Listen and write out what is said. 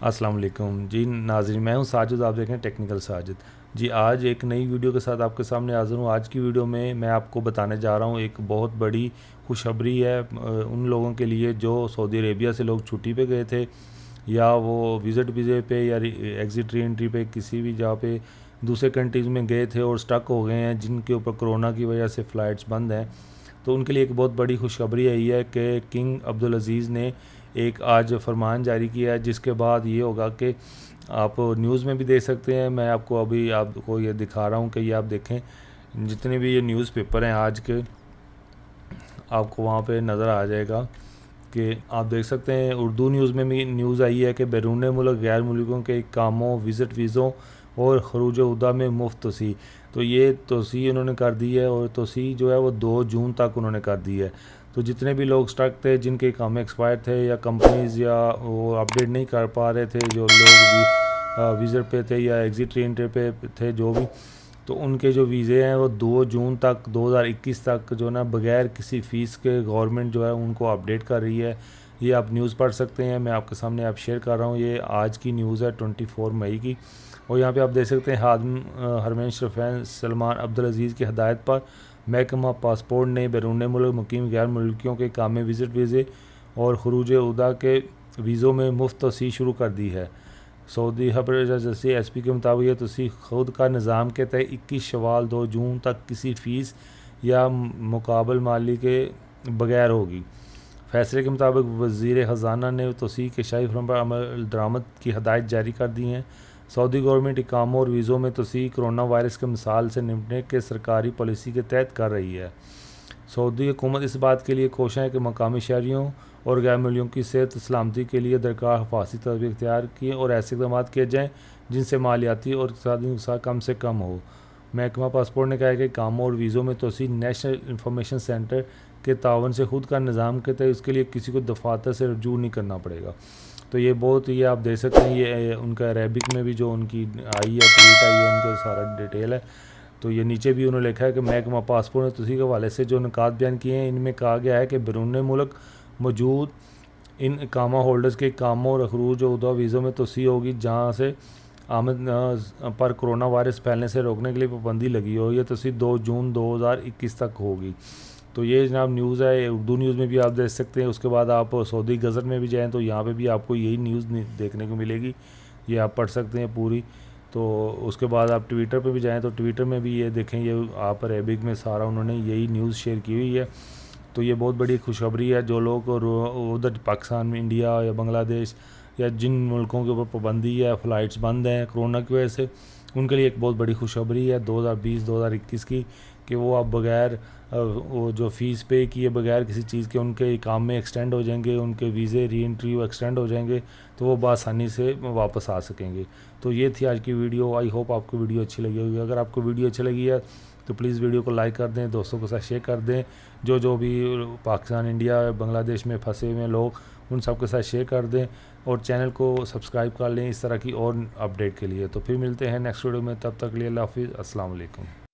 अस्सलाम वालेकुम जी नाज़रीन, मैं हूं साजिद, आप देखें टेक्निकल साजिद जी। आज एक नई वीडियो के साथ आपके सामने हाज़िर हूं। आज की वीडियो में मैं आपको बताने जा रहा हूं एक बहुत बड़ी खुशखबरी है उन लोगों के लिए जो सऊदी अरेबिया से लोग छुट्टी पे गए थे या वो विज़िट वीज़े पे या एग्ज़िट री एंट्री पे किसी भी जगह पे दूसरे कंट्रीज़ में गए थे और स्टक हो गए हैं, जिनके ऊपर कोरोना की वजह से फ़्लाइट्स बंद हैं। तो उनके लिए एक बहुत बड़ी खुशखबरी आई है कि किंग अब्दुल अज़ीज़ ने एक आज फरमान जारी किया है, जिसके बाद ये होगा कि आप न्यूज़ में भी देख सकते हैं। मैं आपको अभी आपको ये दिखा रहा हूँ कि ये आप देखें, जितने भी ये न्यूज़पेपर हैं आज के, आपको वहाँ पे नज़र आ जाएगा कि आप देख सकते हैं उर्दू न्यूज़ में भी न्यूज़ आई है कि बैरून मुल्क गैर मुल्कों के कामों, विज़िट वीज़ों और खरूज उदा में मुफ्त तोसी। तो ये तोसी उन्होंने कर दी है और तोसी जो है वो 2 जून तक उन्होंने कर दी है। तो जितने भी लोग स्टक थे, जिनके काम एक्सपायर थे या कंपनीज़ या वो अपडेट नहीं कर पा रहे थे, जो लोग भी विज़िट पे थे या एग्ज़िट री एंट्री पे थे, जो भी, तो उनके जो वीज़े हैं वो 2 जून तक 2021 तक जो ना बग़ैर किसी फ़ीस के गवर्नमेंट जो है उनको अपडेट कर रही है। ये आप न्यूज़ पढ़ सकते हैं, मैं आपके सामने आप शेयर कर रहा हूँ। ये आज की न्यूज़ है 24 मई की। और यहाँ पे आप देख सकते हैं खादिम हरमैन शरीफ़ैन सलमान अब्दुल अज़ीज़ की हदायत पर महकमा पासपोर्ट ने बैरून मुल्क मुकीम गैर मुल्कियों के काम में विज़िट वीज़े और खरूज उदा के वीज़ों में मुफ्त तोसी शुरू कर दी है। सऊदी खबर एजेंसी SP के मुताबिक ये तोसी खुद का निज़ाम के तहत 21 शवाल 2 जून तक किसी फ़ीस या मुकाबल माली के बगैर होगी। फैसले के मुताबिक वज़ीर ख़जाना ने तोसी के शाही फरम पर अमल दरामद की हदायत जारी कर दी हैं। सऊदी गवर्नमेंट इकामों और वीज़ों में तोसी कोरोना वायरस के मिसाल से निपटने के सरकारी पॉलिसी के तहत कर रही है। सऊदी हुकूमत इस बात के लिए कोशिश है कि मकामी शहरियों और गैर मुल्कियों की सेहत सलामती के लिए दरकार हिफाजती तदबीर इख्तियार किए और ऐसे इक़दाम किए जाएँ जिनसे मालियाती और इक़्तिसादी नुकसान कम से कम हो। महकमा पासपोर्ट ने कहा है कि कामों और वीज़ों में तोसी नेशनल इंफॉर्मेशन सेंटर के तावन से खुद का निज़ाम के तहत उसके लिए किसी को दफातर से रजू नहीं करना पड़ेगा। तो ये बहुत, ये आप देख सकते हैं, ये उनका अरेबिक में भी जो उनकी आई है, ट्वीट आई है, उनका सारा डिटेल है। तो ये नीचे भी उन्होंने लिखा है कि महकमा पासपोर्ट ने तोसी के हवाले से जो निकात बयान किए हैं, इनमें कहा गया है कि बैरून मुल्क मौजूद इन इकामा होल्डर्स के कामों और खरूज उदा वीज़ों में तोसी होगी जहाँ से आमद पर कोरोना वायरस फैलने से रोकने के लिए पाबंदी लगी हो। ये तोसी 2 जून 2021 तक होगी। तो ये जनाब न्यूज़ है, उर्दू न्यूज़ में भी आप देख सकते हैं। उसके बाद आप सऊदी गज़ट में भी जाएँ तो यहाँ पे भी आपको यही न्यूज़ देखने को मिलेगी, ये आप पढ़ सकते हैं पूरी। तो उसके बाद आप ट्विटर पे भी जाएँ तो ट्विटर में भी ये देखें, ये आप अरेबिक में सारा उन्होंने यही न्यूज़ शेयर की हुई है। तो ये बहुत बड़ी खुशखबरी है। जो लोग उधर पाकिस्तान में, इंडिया या बांग्लादेश या जिन मुल्कों के ऊपर पाबंदी है, फ़्लाइट्स बंद हैं कोरोना की वजह से, उनके लिए एक बहुत बड़ी खुशखबरी है 2020-2021 की, कि वो अब बग़ैर वो जो फ़ीस पे किए बगैर किसी चीज़ के उनके काम में एक्सटेंड हो जाएंगे, उनके वीज़े री एंट्री वो एक्सटेंड हो जाएंगे, तो वो बआसानी से वापस आ सकेंगे। तो ये थी आज की वीडियो। आई होप आपको वीडियो अच्छी लगी होगी। अगर आपको वीडियो अच्छी लगी है तो प्लीज़ वीडियो को लाइक कर दें, दोस्तों के साथ शेयर कर दें। जो भी पाकिस्तान, इंडिया, बांग्लादेश में फंसे हुए लोग, उन सब के साथ शेयर कर दें और चैनल को सब्सक्राइब कर लें इस तरह की और अपडेट के लिए। तो फिर मिलते हैं नेक्स्ट वीडियो में, तब तक के लिए अल्लाह हाफ़िज़, अस्सलाम वालेकुम।